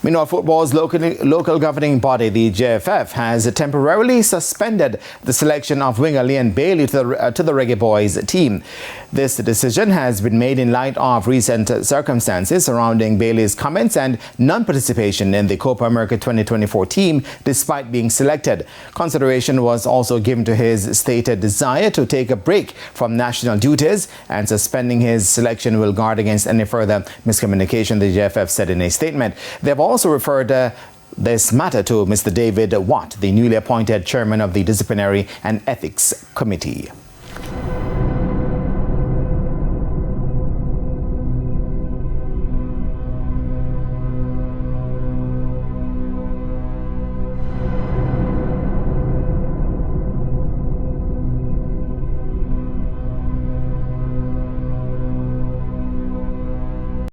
Meanwhile, football's local governing body, the JFF, has temporarily suspended the selection of winger Liam Bailey to the Reggae Boys team. This decision has been made in light of recent circumstances surrounding Bailey's comments and non-participation in the Copa America 2024 team despite being selected. Consideration was also given to his stated desire to take a break from national duties, and suspending his selection will guard against any further miscommunication, the JFF said in a statement. They've also referred this matter to Mr. David Watt, the newly appointed chairman of the Disciplinary and Ethics Committee.